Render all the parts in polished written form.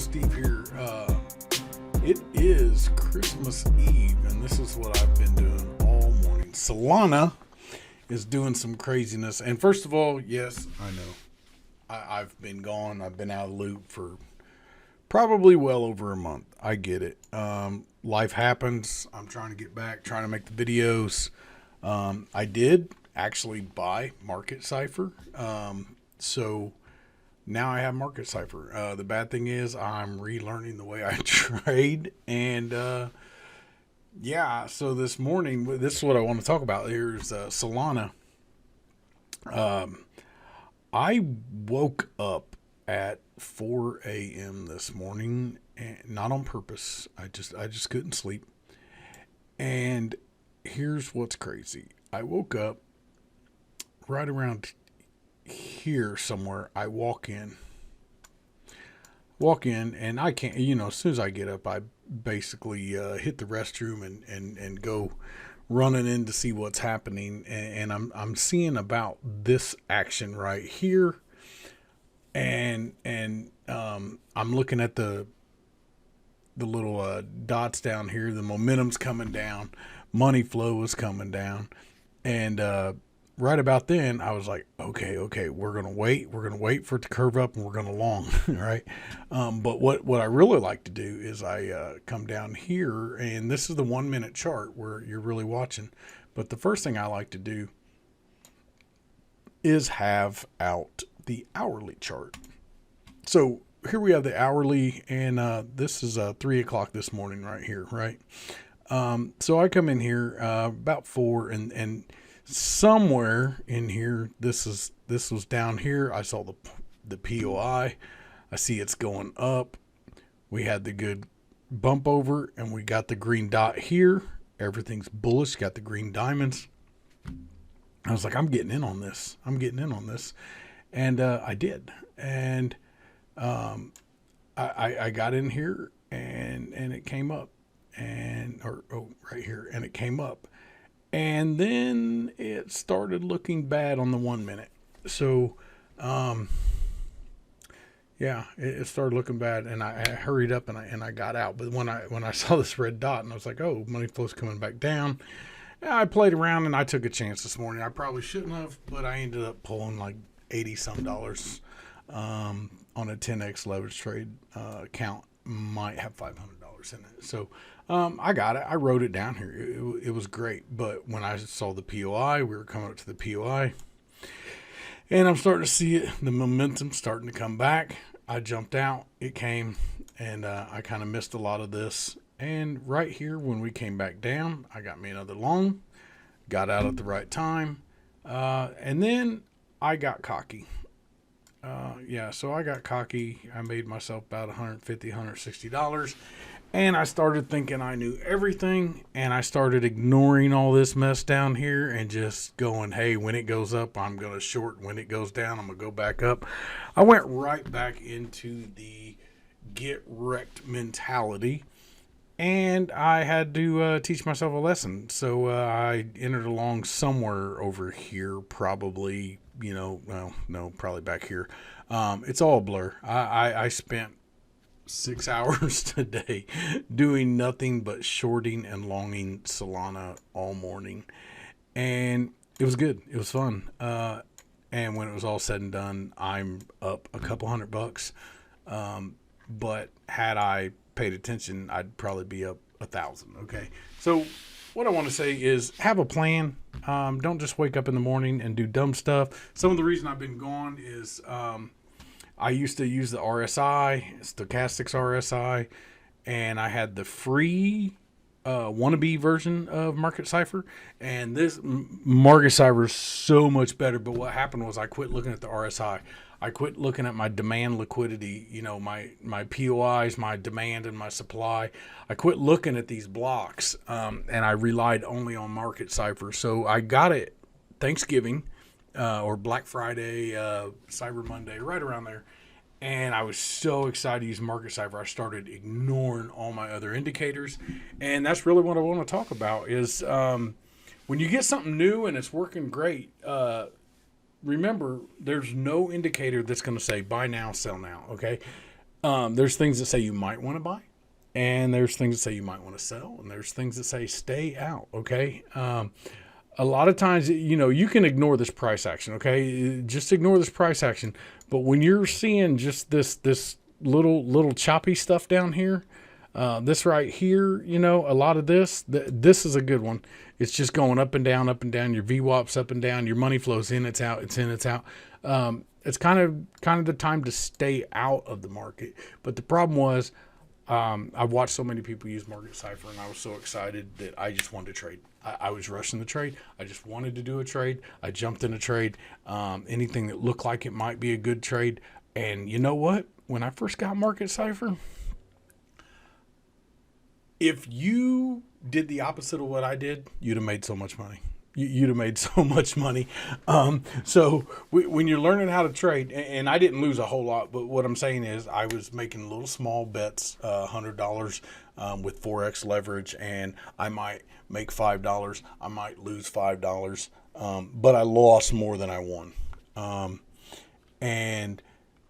Steve here. It is Christmas Eve, and this is what I've been doing all morning. Solana is doing some craziness. And first of all, yes, I know. I've been gone. I've been out of the loop for probably well over a month. I get it. Life happens. I'm trying to get back, trying to make the videos. I did actually buy Market Cipher. So now I have Market Cipher. The bad thing is I'm relearning the way I trade. And yeah, so this morning, this is what I want to talk about. Here's Solana. I woke up at 4 a.m. this morning, and not on purpose. I just couldn't sleep. And here's what's crazy. I woke up right around here somewhere. I walk in and I can't, as soon as I get up, I basically hit the restroom and go running in to see what's happening. And I'm seeing about this action right here. And I'm looking at the little dots down here. The momentum's coming down. Money flow is coming down. And right about then, I was like, okay, we're going to wait. We're going to wait for it to curve up, and we're going to long, right? But what I really like to do is I come down here, and this is the 1 minute chart where you're really watching. But the first thing I like to do is have out the hourly chart. So here we have the hourly, and this is 3 o'clock this morning right here, right? So I come in here about 4, and somewhere in here, this was down here. I saw the POI. I see it's going up. We had the good bump over, and we got the green dot here. Everything's bullish. Got the green diamonds. I was like, I'm getting in on this. And I did. And I got in here, and it came up, right here, and it came up. And then it started looking bad on the 1 minute. So, yeah, it started looking bad, and I hurried up and I got out. But when I saw this red dot, and I was like, oh, money flow's coming back down. I played around and I took a chance this morning. I probably shouldn't have, but I ended up pulling like $80 some on a 10x leverage trade account. Might have $500 in it. So I got it. I wrote it down here. It was great. But when I saw the POI, we were coming up to the POI, and I'm starting to see it. The momentum starting to come back. I jumped out. It came, and I kind of missed a lot of this. And right here, when we came back down, I got me another long. Got out at the right time, and then I got cocky. So I got cocky. I made myself about $150, $160. And I started thinking I knew everything. And I started ignoring all this mess down here and just going, hey, when it goes up, I'm going to short. When it goes down, I'm going to go back up. I went right back into the get wrecked mentality. And I had to teach myself a lesson. So I entered along somewhere over here, probably, probably back here. It's all a blur. I spent 6 hours today doing nothing but shorting and longing Solana all morning. And it was good. It was fun. And when it was all said and done, I'm up a couple $100. But had I paid attention, I'd probably be up 1,000. Okay. So what I want to say is have a plan. Don't just wake up in the morning and do dumb stuff. Some of the reason I've been gone is, I used to use the RSI, Stochastics RSI, and I had the free wannabe version of Market Cipher. And this Market Cipher is so much better. But what happened was I quit looking at the RSI. I quit looking at my demand liquidity, my POIs, my demand and my supply. I quit looking at these blocks, and I relied only on Market Cipher. So I got it Thanksgiving. Or Black Friday, Cyber Monday, right around there. And I was so excited to use Market Cipher. I started ignoring all my other indicators. And that's really what I want to talk about is when you get something new and it's working great, remember, there's no indicator that's going to say buy now, sell now, okay? There's things that say you might want to buy, and there's things that say you might want to sell, and there's things that say stay out. Okay. A lot of times, you can ignore this price action. Okay. Just ignore this price action. But when you're seeing just this little choppy stuff down here, this right here, a lot of this is a good one. It's just going up and down, up and down. Your VWAP's up and down. Your money flows in, it's out, it's in, it's out. It's kind of the time to stay out of the market. But the problem was, I watched so many people use Market Cipher, and I was so excited that I just wanted to trade. I was rushing the trade. I just wanted to do a trade. I jumped in a trade. Anything that looked like it might be a good trade. And you know what? When I first got Market Cipher, if you did the opposite of what I did, you'd have made so much money. You'd have made so much money. So when you're learning how to trade, and I didn't lose a whole lot, but what I'm saying is I was making little small bets, $100 with 4x leverage, and I might make $5. I might lose $5, but I lost more than I won. And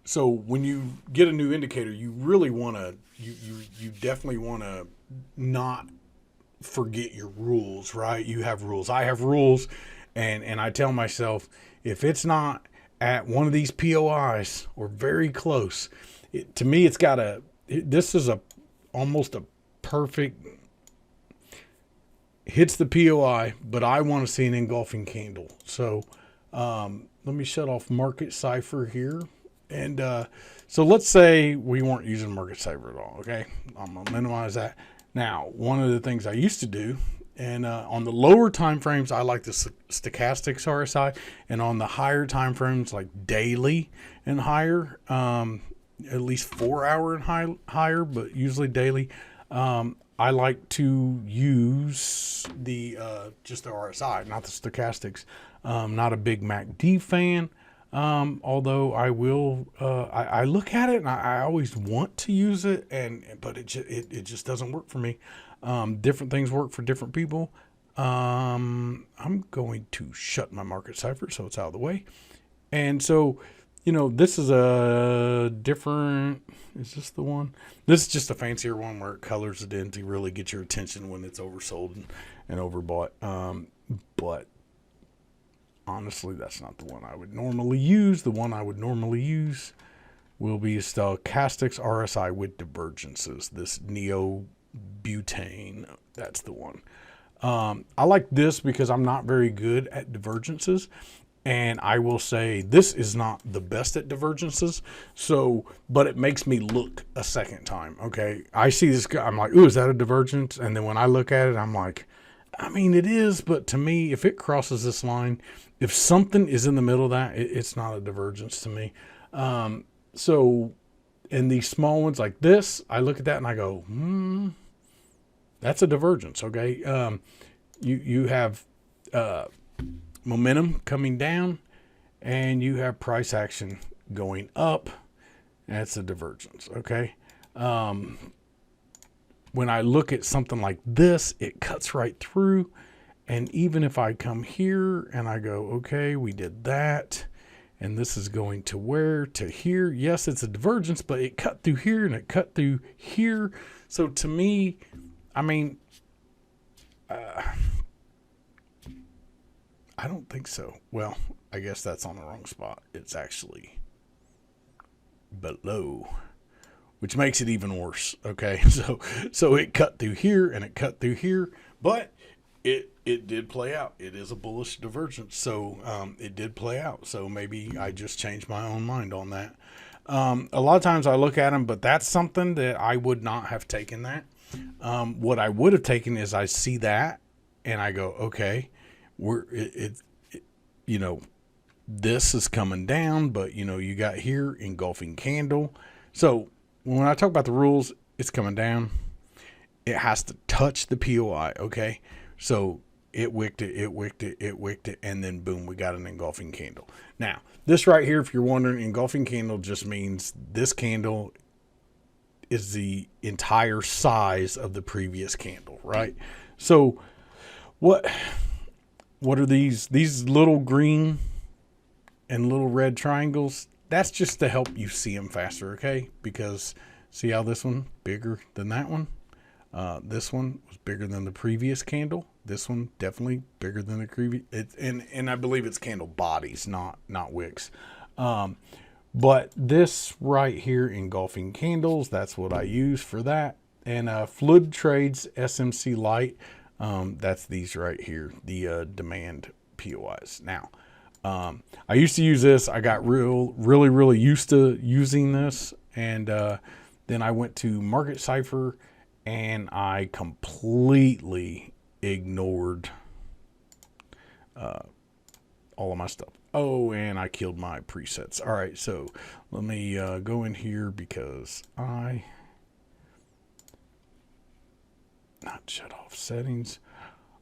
so when you get a new indicator, you really want to, you definitely want to not forget your rules, right? You have rules. I have rules, and I tell myself, if it's not at one of these POIs or very close, to me, this is almost a perfect, hits the POI, but I want to see an engulfing candle. So let me shut off Market Cipher here. And so let's say we weren't using Market Cipher at all, okay? I'm going to minimize that. Now, one of the things I used to do, and on the lower time frames, I like the stochastics RSI, and on the higher time frames, like daily and higher, at least 4 hour and higher, but usually daily, I like to use the just the RSI, not the stochastics. Not a big MACD fan. Although I will, I look at it and I always want to use it, but it just doesn't work for me. Different things work for different people. I'm going to shut my Market Cipher so it's out of the way. And so, this is a different, is this the one? This is just a fancier one where it colors it in to really get your attention when it's oversold and overbought. But honestly, that's not the one I would normally use. The one I would normally use will be stochastics RSI with divergences. This neobutane, that's the one. I like this because I'm not very good at divergences. And I will say this is not the best at divergences. But it makes me look a second time. Okay. I see this guy. I'm like, ooh, is that a divergence? And then when I look at it, I'm like, I mean, it is, but to me, if it crosses this line, if something is in the middle of that, it's not a divergence to me. So in these small ones like this, I look at that and I go, that's a divergence. Okay. You have, momentum coming down and you have price action going up. That's a divergence. Okay. When I look at something like this, it cuts right through. And even if I come here and I go, okay, we did that, and this is going to where? To here. Yes, it's a divergence, but it cut through here and it cut through here. So to me, I mean, I don't think so. Well, I guess that's on the wrong spot. It's actually below, which makes it even worse. Okay. So it cut through here and it cut through here, but it did play out. It is a bullish divergence. So, it did play out. So maybe I just changed my own mind on that. A lot of times I look at them, but that's something that I would not have taken that. What I would have taken is I see that and I go, okay, this is coming down, but you got here engulfing candle. So when I talk about the rules, it's coming down. It has to touch the POI. Okay. So it wicked it, and then boom, we got an engulfing candle. Now this right here, if you're wondering, engulfing candle just means this candle is the entire size of the previous candle, right? So what are these little green and little red triangles? that's just to help you see them faster, okay? Because see how this one bigger than that one? This one was bigger than the previous candle. This one definitely bigger than the previous. And I believe it's candle bodies, not wicks. But this right here, engulfing candles, that's what I use for that. And Fluid Trades SMC Light, that's these right here, the demand POIs. Now, I used to use this. I got really used to using this. And then I went to Market Cipher and I completely ignored all of my stuff. Oh, and I killed my presets. All right, so let me go in here because I not shut off settings.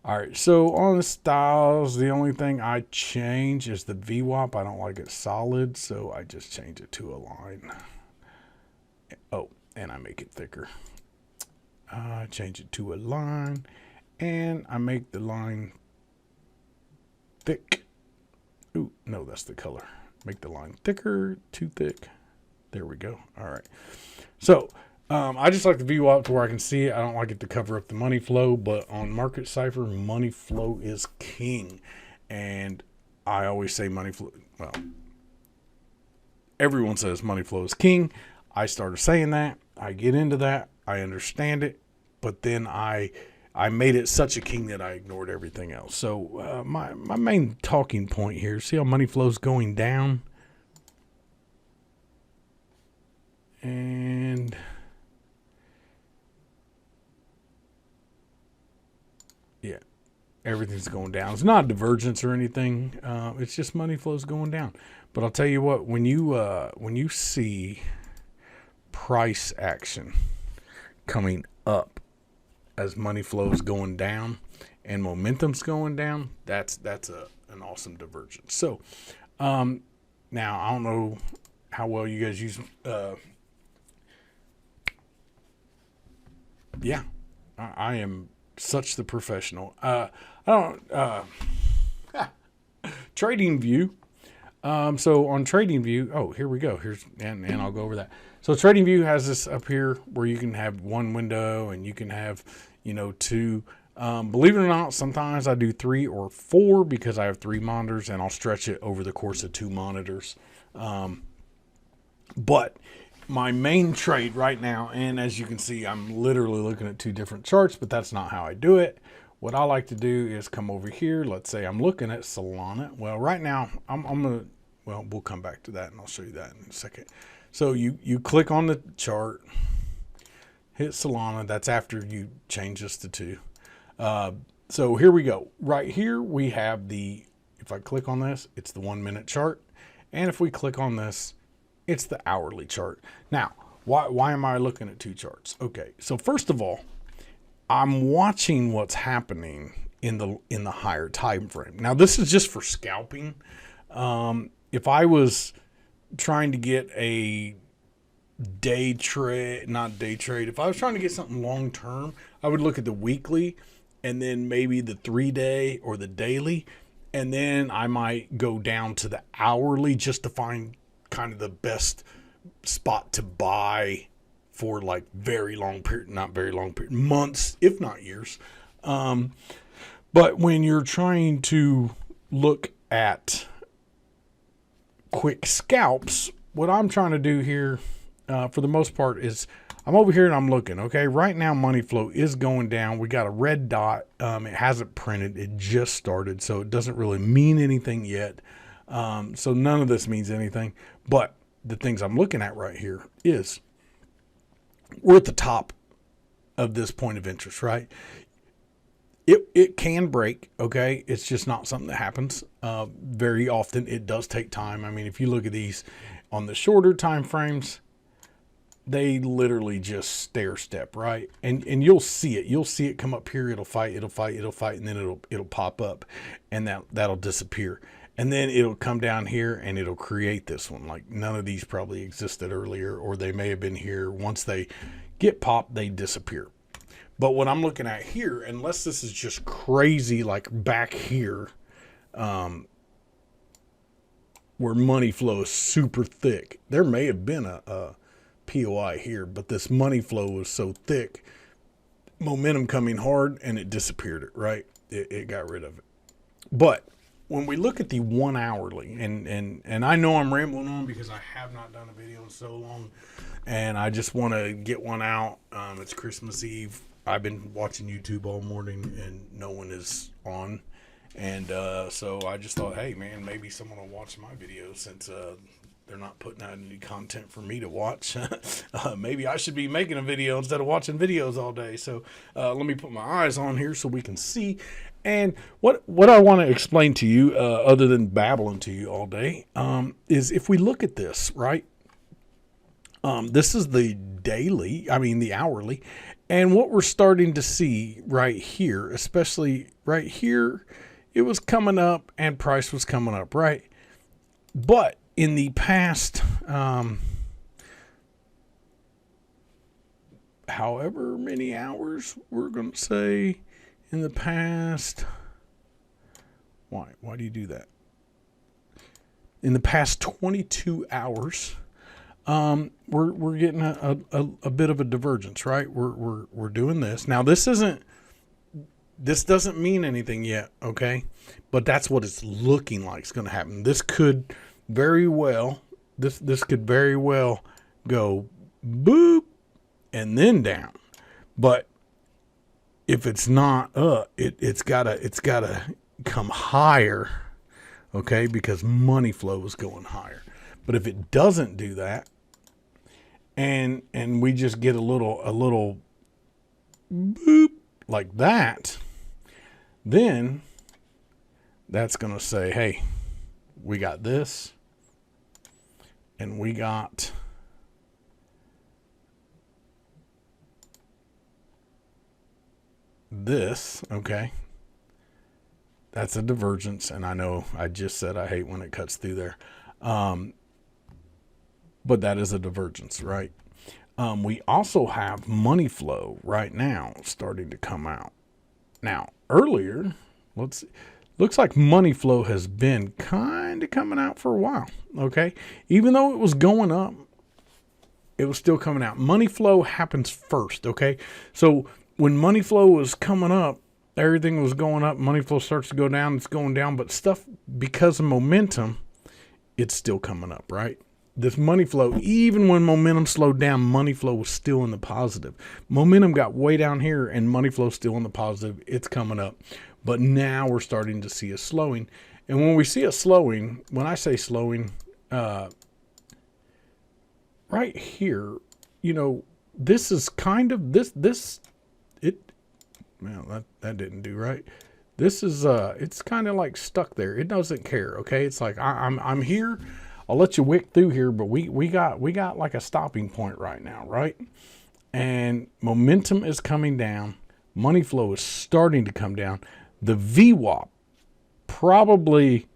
All right, so on the styles, the only thing I change is the VWAP. I don't like it solid, so I just change it to a line. Oh, and I make it thicker. I change it to a line, and I make the line thick. Ooh, no, that's the color. Make the line thicker, too thick. There we go. All right. So I just like the VWAP to where I can see it. I don't like it to cover up the money flow, but on Market Cipher, money flow is king. And I always say money flow. Well, everyone says money flow is king. I started saying that. I get into that. I understand it. But then I made it such a king that I ignored everything else. So my main talking point here, see how money flow is going down? And yeah, everything's going down. It's not a divergence or anything. It's just money flow is going down. But I'll tell you what, when you see price action coming up as money flow is going down and momentum's going down, that's an awesome divergence. So now I don't know how well you guys use yeah, I am such the professional. I don't Trading View. So on Trading View, oh, here we go. And I'll go over that. So Trading View has this up here where you can have one window and you can have, two. Believe it or not, sometimes I do 3 or 4 because I have 3 monitors and I'll stretch it over the course of 2 monitors. But my main trade right now, and as you can see, I'm literally looking at 2 different charts, but that's not how I do it. What I like to do is come over here. Let's say I'm looking at Solana. Well, right now we'll come back to that and I'll show you that in a second. So you click on the chart, hit Solana. That's after you change this to 2. So here we go. Right here we have if I click on this, it's the 1 minute chart. And if we click on this, it's the hourly chart. Now, why am I looking at 2 charts? Okay, so first of all, I'm watching what's happening in the higher time frame. Now, this is just for scalping. If I was trying to get a not day trade, if I was trying to get something long term, I would look at the weekly and then maybe the 3-day or the daily, and then I might go down to the hourly just to find kind of the best spot to buy for like very long period, not very long period, months, if not years. But when you're trying to look at quick scalps, what I'm trying to do here, for the most part, is I'm over here and I'm looking, okay, right now money flow is going down. We got a red dot. It hasn't printed. It just started. So it doesn't really mean anything yet. So none of this means anything, but the things I'm looking at right here is we're at the top of this point of interest, right? It can break, okay? It's just not something that happens very often. It does take time. I mean, if you look at these on the shorter time frames, they literally just stair step, right? And you'll see it. You'll see it come up here. It'll fight, and then it'll pop up, and that'll disappear. And then it'll come down here and it'll create this one. Like none of these probably existed earlier, or they may have been here. Once they get popped, they disappear. But what I'm looking at here, unless this is just crazy, like back here, where money flow is super thick. There may have been a POI here, but this money flow was so thick, momentum coming hard, and it disappeared. Right, it got rid of it. But when we look at the 1 hourly, and I know I'm rambling on because I have not done a video in so long, and I just want to get one out. It's Christmas Eve. I've been watching YouTube all morning, and no one is on. And so I just thought, hey, man, maybe someone will watch my videos since they're not putting out any content for me to watch. Maybe I should be making a video instead of watching videos all day. So let me put my eyes on here so we can see. And what I want to explain to you, other than babbling to you all day, is if we look at this, right? This is the hourly. And what we're starting to see right here, especially right here, it was coming up and price was coming up, right? But in the past, however many hours, we're going to say in the past, why do you do that? In the past 22 hours, we're getting a bit of a divergence, right? We're doing this. Now, this doesn't mean anything yet, okay? But that's what it's looking like it's going to happen. This could very well, this could very well go boop and then down. But if it's not up, it's gotta come higher, okay? Because money flow is going higher. But if it doesn't do that, and we just get a little boop like that, then that's going to say, hey, we got this, and we got this, okay? That's a divergence, and I know I just said I hate when it cuts through there. But that is a divergence, right? We also have money flow right now starting to come out. Now, earlier, looks like money flow has been kind of coming out for a while, okay? Even though it was going up, it was still coming out. Money flow happens first, okay? So when money flow was coming up, everything was going up. Money flow starts to go down, it's going down. But stuff, because of momentum, it's still coming up, right? This money flow, even when momentum slowed down, money flow was still in the positive. Momentum got way down here and money flow still in the positive. It's coming up. But now we're starting to see a slowing. And when we see a slowing, when I say slowing, right here, this is kind of well, that didn't do right. This is, it's kind of like stuck there. It doesn't care. Okay. It's like, I'm here. I'll let you wick through here, but we got like a stopping point right now, right? And momentum is coming down. Money flow is starting to come down. The VWAP, probably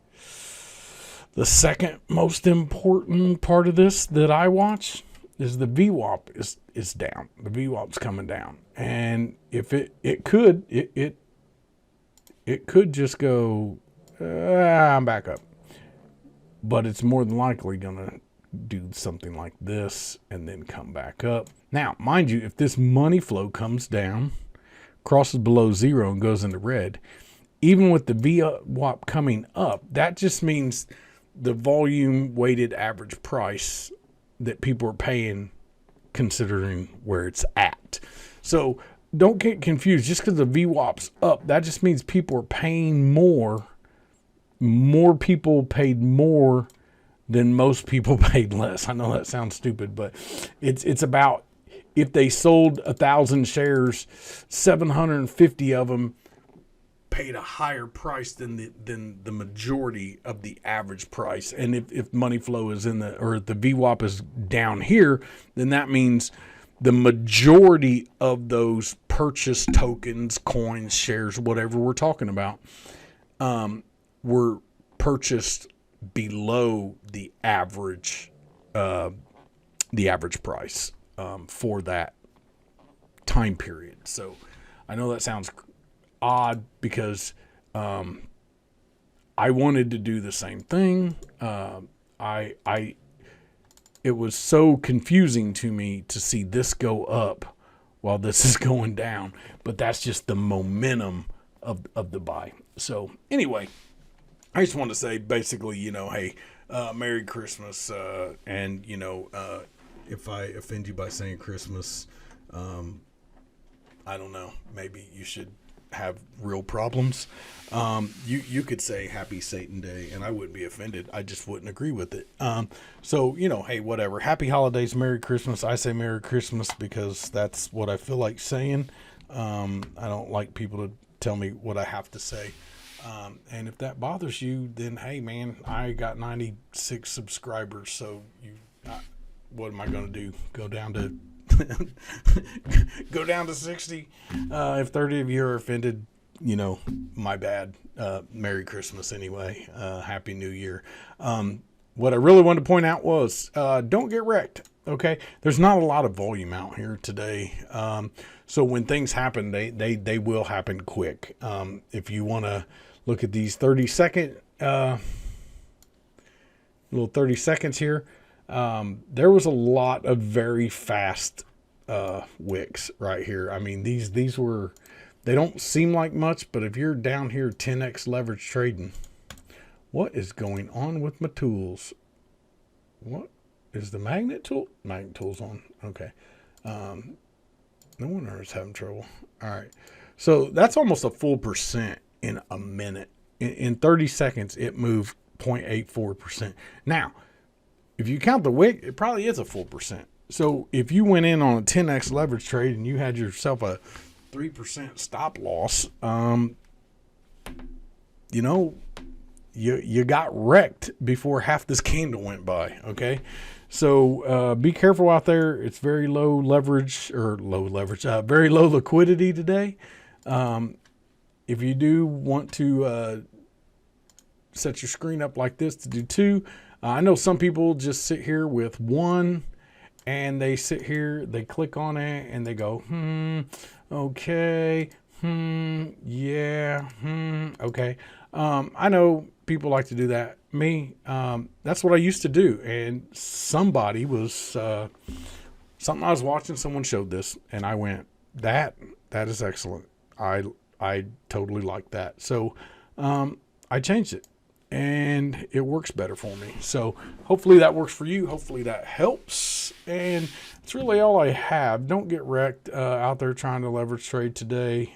the second most important part of this that I watch, is the VWAP is down. The VWAP's coming down. And if it could just go, I'm back up. But it's more than likely going to do something like this and then come back up. Now, mind you, if this money flow comes down, crosses below zero and goes into red, even with the VWAP coming up, that just means the volume weighted average price that people are paying considering where it's at. So don't get confused. Just because the VWAP's up, that just means people are paying more. More people paid more than most people paid less. I know that sounds stupid, but it's about, if they sold 1,000 shares, 750 of them paid a higher price than the majority of the average price. And if money flow is or the VWAP is down here, then that means the majority of those purchase tokens, coins, shares, whatever we're talking about, were purchased below the average price for that time period. So I know that sounds odd because I wanted to do the same thing. it was so confusing to me to see this go up while this is going down, but that's just the momentum of the buy. So anyway, I just want to say basically, hey, Merry Christmas. And if I offend you by saying Christmas, I don't know, maybe you should have real problems. You could say Happy Satan Day and I wouldn't be offended. I just wouldn't agree with it. So hey, whatever. Happy holidays, Merry Christmas. I say Merry Christmas because that's what I feel like saying. I don't like people to tell me what I have to say. And if that bothers you, then hey man, I got 96 subscribers. So what am I going to do? Go down to 60. If 30 of you are offended, my bad. Merry Christmas anyway. Happy New Year. What I really wanted to point out was, don't get wrecked. Okay. There's not a lot of volume out here today. So when things happen, they will happen quick. If you want to look at these 30-second, little 30 seconds here, there was a lot of very fast wicks right here. I mean, these were, they don't seem like much, but if you're down here 10x leverage trading, what is going on with my tools? What is the magnet tool? Magnet tool's on. Okay. No wonder I was having trouble. All right. So that's almost a full percent in a minute. In 30 seconds, it moved 0.84%. Now, if you count the wick, it probably is a full percent. So if you went in on a 10x leverage trade and you had yourself a 3% stop loss, you got wrecked before half this candle went by. Okay. So be careful out there. It's very very low liquidity today. If you do want to set your screen up like this to do two, I know some people just sit here with one and they sit here, they click on it and they go, okay, yeah, okay. I know people like to do that. Me, that's what I used to do. And somebody was, something I was watching, someone showed this and I went, that is excellent. I totally like that. So, I changed it and it works better for me. So hopefully that works for you. Hopefully that helps. And it's really all I have. Don't get wrecked, out there trying to leverage trade today.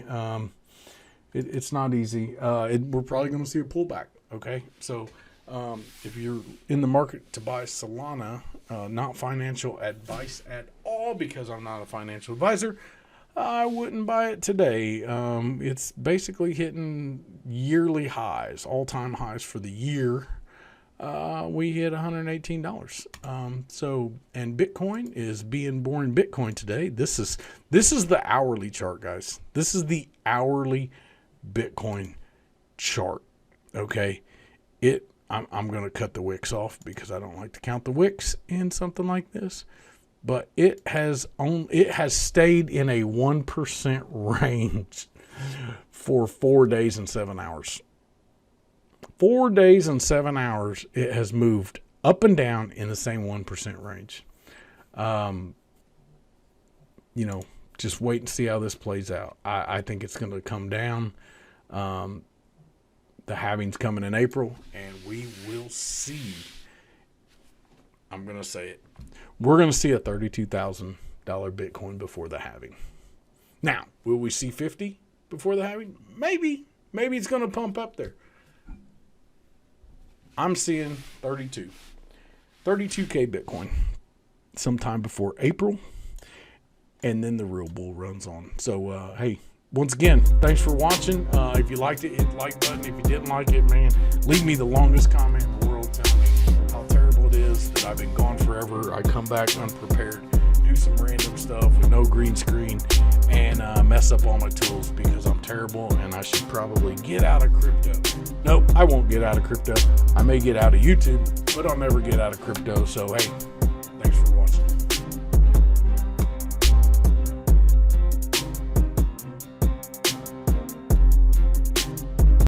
It's not easy. We're probably going to see a pullback. Okay. So, if you're in the market to buy Solana, not financial advice at all, because I'm not a financial advisor, I wouldn't buy it today. It's basically hitting yearly highs, all-time highs for the year. We hit $118. And Bitcoin is being born Bitcoin today. This is the hourly chart, guys. This is the hourly Bitcoin chart. Okay. I'm going to cut the wicks off because I don't like to count the wicks in something like this. But it has stayed in a 1% range for 4 days and 7 hours. 4 days and 7 hours, it has moved up and down in the same 1% range. Just wait and see how this plays out. I think it's going to come down. The halving's coming in April, and we will see. I'm going to say it. We're going to see a $32,000 Bitcoin before the halving. Now, will we see 50 before the halving? Maybe. Maybe it's going to pump up there. I'm seeing 32. 32K Bitcoin sometime before April. And then the real bull runs on. So, hey, once again, thanks for watching. If you liked it, hit the like button. If you didn't like it, man, leave me the longest comment in the world. Tell me how terrible it is that I've been gone forever. I come back unprepared, do some random stuff with no green screen, and mess up all my tools because I'm terrible and I should probably get out of crypto. Nope, I won't get out of crypto. I may get out of YouTube, but I'll never get out of crypto. So, hey,